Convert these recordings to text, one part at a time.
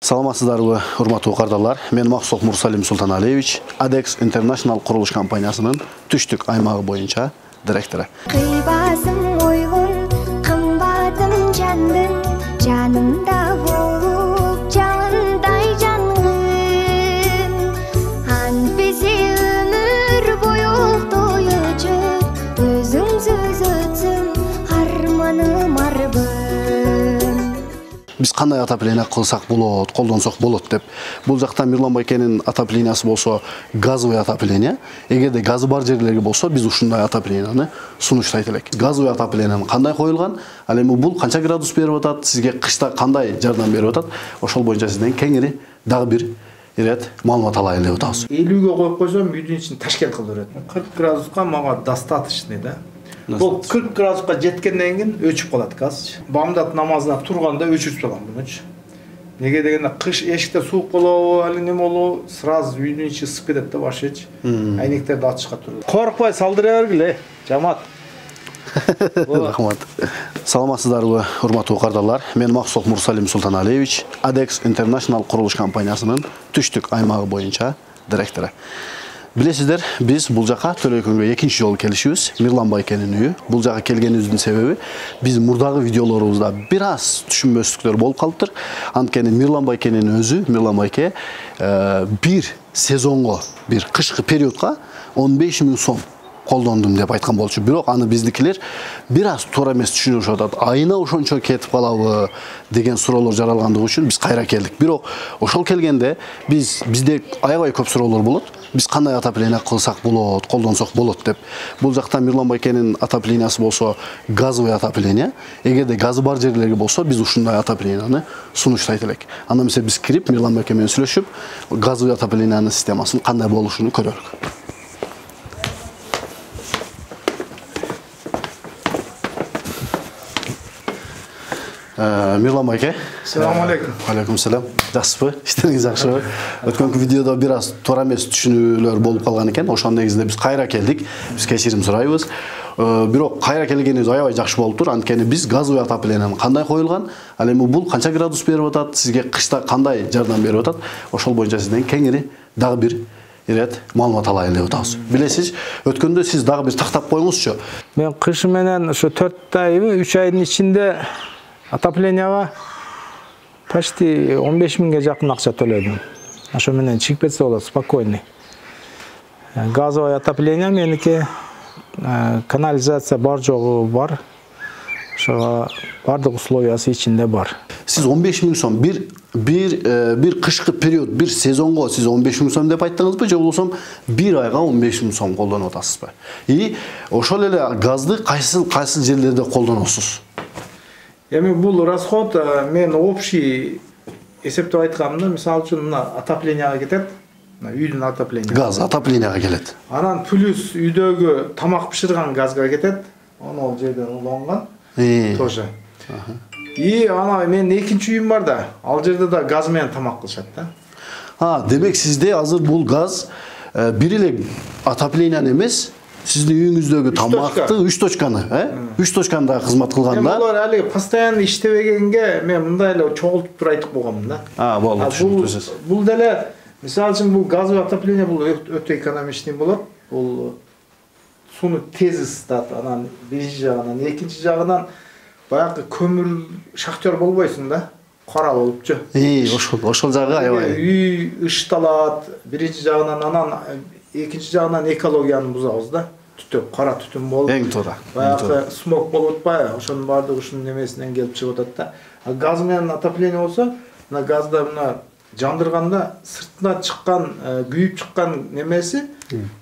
Саламатсыздарбы, урматтуу кардарлар. Мен Максут Мурсалим Султаналиевич, Adex International курулуш компаниясынын түштүк аймагы боюнча директору. Кыйбасым ойгун, кымбатым жандын, жанымда болуп жандай жаным. Ан бизи өмүр бою тоючу, өзүңсүз өтсүн арманым арбын. Biz кандай отопление кылсак болот, колдонсок болот деп. Бул жакта Мирлан Байкенин отоплениясы болсо газовый отопление. Эгерде газы бар жерлерге болсо, биз ушундай отопленияны сунуштайт элек. Газовый отопление кандай коюлган? Ал эми бул канча градус берип атат, сизге кышта кандай жардам берип атат? Ошол боюнча сизден кеңири дагы бир ирет маалымат алайын деп атабыз. 50ге коюп койсом, үйдүн ичин Ташкент кылып берет. 40 градуска мага достаточный да. Бұл 40 градусқа жеткенден кейін өчүп қалады газ. Бамдат намазына турганда өчүрүп салам муну. Неге дегенде кыш эшикте суук болобу, али неме болобу, сразу үйдүн ичи ысып кетет да башыч. Айнектерди ачышка турду. Коркпой салдыра бергиле, жамаат. Рахмат. Саламатсыздарбы, урматтуу кардарлар. Мен Максут Мурсалим Султаналиевич, Adex International курулуш компаниясынын түштүк аймагы боюнча директору. Билесиздер, биз бул жака Төлөйкөнгө экинчи жолу келишибиз. Мирлан Байкенин үйү. Бул жака келгенибиздин себеби биз мурдагы видеолорубузда бир аз түшүнбөстүктөр болуп калыптыр. Анткени Мирлан Байкенин өзү, Мирлан Байке бир сезонго, бир кышкы периодко 15 000 сом колдондум деп айткан болчу. Бирок аны биздикилер бир аз туура эмес түшүнүшүп атат. Айына ошончо кетип калабы деген суроолор жаралгандыгы үчүн биз кайра келдик. Бирок ошол келгенде бизде аябай көп суроолор болот. Biz кандай отопление кылсак болот, колдонсок болот деп. Бул жакта Мирлан Байкенин отоплениясы болсо газовый отопление. Эгерде газы бар жерлерге болсо, биз ушундай отопленияны сунуштайт элек. Анда эмесе биз кирип Мирлан Байке менен сүйлөшүп, газовый отоплениянын системасын кандай болушун көрөлүк. Мирлан Байке. Assalamu alaikum. Алейкум салам. Жакшысызбы? Иштериңиз жакшыбы? Өткөнкү видеодо бир аз туура эмес түшүнүүлөр болуп калган экен. Ошон негизинде биз кайра келдик. Биз кечирим сурайбыз. Бирок кайра келгенибиз аябай жакшы болуптур. Анткени биз газовый отопление кандай коюлган? Ал эми бул канча градус берип атат? Сизге кышта кандай жардам берип атат? Ошол боюнча сизден кеңири дагы бир ирет маалымат алайын деп атабыз. Билесиз, өткөндө сиз дагы бир тактап коюңузчу. Мен кыш менен ошо 4 айбы, 3 айдын ичинде отопленияга почти 15 000ге жакын акча төлөдүм. Ошо менен чыгып кетсе болот, спокойный. Газовый отопление меники, канализация бар жогу бар. Ошо бардык условиясы ичинде бар. Сиз 15 000 сом бир кышкы период, бир сезонго сиз 15 000 сом деп айттыңызбы, же болсо бир айга 15 000 сом колдонуп атасызбы? И ошол эле газды кайсы жерлерде колдоносуз? Эми бул расход мен общий эсептеп айтканымда, мисалы үчүн мына отопленияга кетет, үйдүн отопление. Газ отопленияга келет. Анан плюс үйдөгү тамак бышырган газга кетет. Ал жерден уланган. Тоже. И ана мен экинчи үйүм бар да, ал жерде да газ менен тамак кылышат да. Демек сизде азыр бул газ бир эле отоплениянын эмес, сиздин үйүңүздөгү тамакты 3 точканы, 3 точканы да кызмат кылганда. Мен булар али постоянно иштебегенге мен мындай эле чогултуп туруп айтып койгонмун да. Болду, түшүнүпсүз. Бул деле мисалы үчүн бул газовый отопление бул өтө экономичный болот. Бул сууну тез ысытат. Анан биринчи жагынан, экинчи жагынан баягы көмүр шахтер болбойсуң да. Кара болупчу. Ошол жагы аябай. Үй ышталат. Биринчи жагынан, анан экинчи жагынан экологияны бузабыз да. Түтүп, кара түтүн болуп. Эң туура. Баягы смог болуп атпайбы? Ошонун баардыгы ушунун немесинен келип чыгып атат да. Газ менен отопление болсо, мына газда мына жандырганда сыртына чыккан, күйүп чыккан немеси,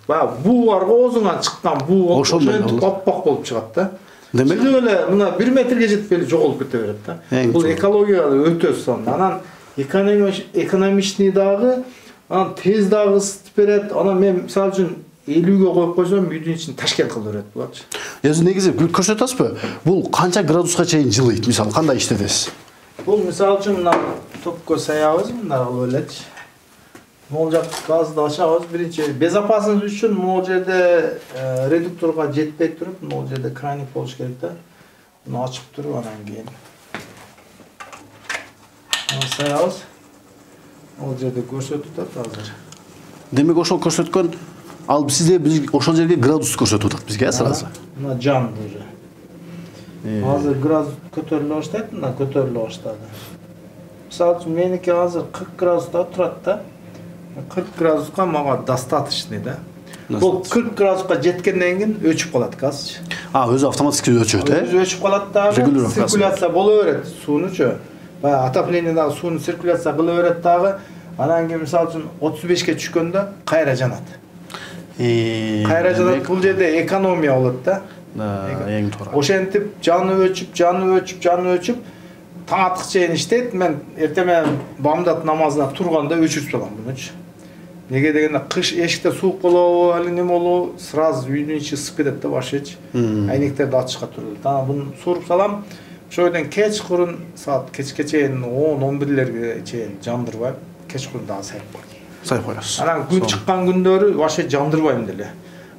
баягы буу бар го, оозуңан чыккан буу ошентип оппак болуп чыгат да. Демек эле мына 1 метрге жетпей эле жоголуп кете берет да. Бул экологияга өтө сон. Анан экономичный дагы, анан тез дагы ысытып берет. Анан мен мисалы үчүн 50ге коюп койсом, үйдүн ичин Ташкент кылып берет булачы. Негизи көрсөтөт атасызбы? Бул канча градуска чейин жылыйт? Мисалы, кандай иштетесиз? Бул мисалы үчүн мына топко саябыз, мындай кылып элечи. Могул жак газды ачабыз. Биринчи безопасность үчүн могул жерде редукторго жетпей туруп, могул жерде краник болуш керек да. Буну ачып туруп анан кийин. Саябыз. Ол жерде көрсөтүп атат азыр. Демек ошол көрсөткөн ал сизде биз ошол жерге градус көрсөтүп атат бизге сразу. Мына жанды уже. Азыр градус көтөрүлө баштайт, мына көтөрүлө баштады. Мисалы үчүн меники азыр 40 градуста турат да. 40 градуска мага достаточный да. Бул 40 градуска жеткенден кийин өчүп калат газ. Өзү автоматически өчөт, Өзү өчүп калат дагы. Циркуляция боло берет суунучу. Баягы отоплениедагы сууну циркуляция кыла берет дагы. Анан кийин мисалы үчүн 35ке түшкөндө кайра жанат. Кайра жанат, бул жерде экономия болот да. Эң туура. Ошентип жаны өчүп, таң аткыча чейин иштейт. Мен эртең менен бамдат намазына турганда өчүрүп салам мунучу. Неге дегенде кыш эшикте суук болобу, али неме болобу, сразу үйдүн ичи ысып кетет да башыч. Айнектерди ачышка турулат. Анан буну сууруп салам. Ошондон кечкурун саат кечке чейин 10-11лерге чейин жандырбайм. Кечкурун дагы сайып коесуз. Анан күн чыккан күндөрү вообще жандырбайм деле.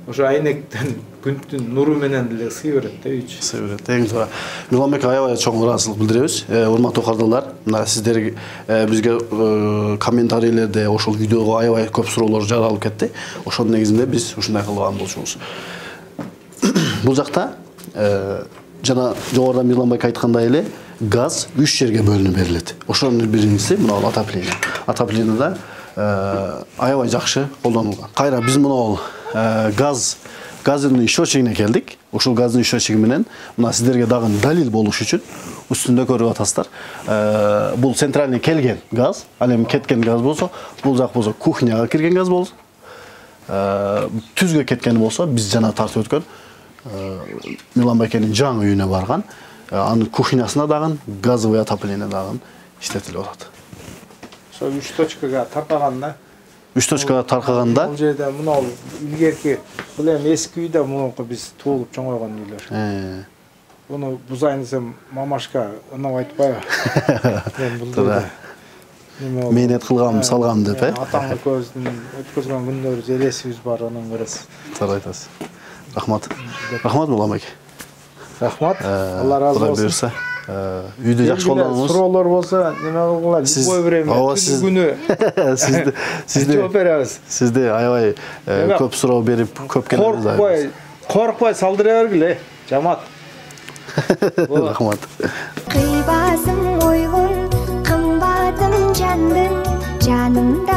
Ошо айнектен күндүн нуру менен деле сый берет да үйчү. Сый берет. Эң туура. Миланбек аябай чоң ыраазычылык билдиребиз. Урматтуу кардалар, мына сиздер бизге комментарийлерде ошол видеого аябай көп суроолор жаралып кетти. Ошонун негизинде биз ушундай кылган болчубуз. Бул жакта жана жогоруда Мирланбек айткандай эле газ 3 жерге бөлүнүп берилет. Ошонун биринчиси мына отопление. Отоплениеда аябай жакшы колдонулган. Кайра биз мына газдын счетчигине келдик. Ошол газдын счетчиги менен мына сиздерге дагы далил болуш үчүн үстүндө көрүп атасыздар. Бул центральный келген газ, ал эми кеткен газ болсо, бул жак болсо кухняга кирген газ болсо, түзгө кеткен болсо, биз жана тартып өткөн Мирланбекенин жаңы үйүнө барган, анын кухнясына дагы газовый отопление дагы иштетилип атат. Ошо 3 точкага таркаганда 3 точкага таркаганда бул жерде мына илгерки бул эми эски үйдө мунуку биз туулуп чоңойгон үйлөр. Буну бузайын десем мамашка ынап айтпайбы? Мен бул жерде мээнет кылгам, салгам деп, атаңды көздүн өткөзгөн күндөрү элесибиз бар, анан көрөсүз. Туура айтасыз. Рахмат. Рахмат Мирланбек. Рахмат. Алла разы болсун. Үйдө жакшы колдонуңуз. Суроолор болсо, неме кылгыла, любой время, күнү. Сизде жооп беребиз. Сизде аябай көп суроо берип, көп келиңиз. Коркпой салдыра бергиле, жамаат. Рахмат. Кыйбасым ойгун, кымбатым жандын, жанымда